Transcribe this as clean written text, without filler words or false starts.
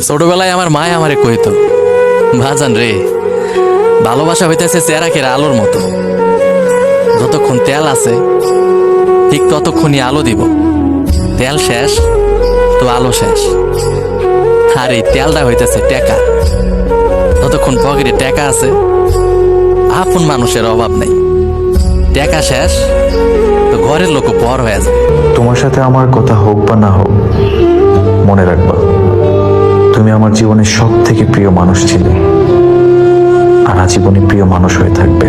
ছোটবেলায় আমার মায় আমারে কইতো, ভাজান রে, ভালোবাসা হইতেছে চেরাকের আলোর মতো। যতক্ষণ তেল আছে ঠিক ততক্ষণই আলো দিব, তেল শেষ তো আলো শেষ। আর এই তেলটা হইতেছে টেকা। যতক্ষণ পকেটে টেকা আছে আপন মানুষের অভাব নেই, টেকা শেষ তো ঘরের লোক পর হয়ে যায়। তোমার সাথে আমার কথা হোক বা না হোক, মনে রাখবা তুমি আমার জীবনের সব থেকে প্রিয় মানুষ ছিলে, আর আজীবনই প্রিয় মানুষ হয়ে থাকবে।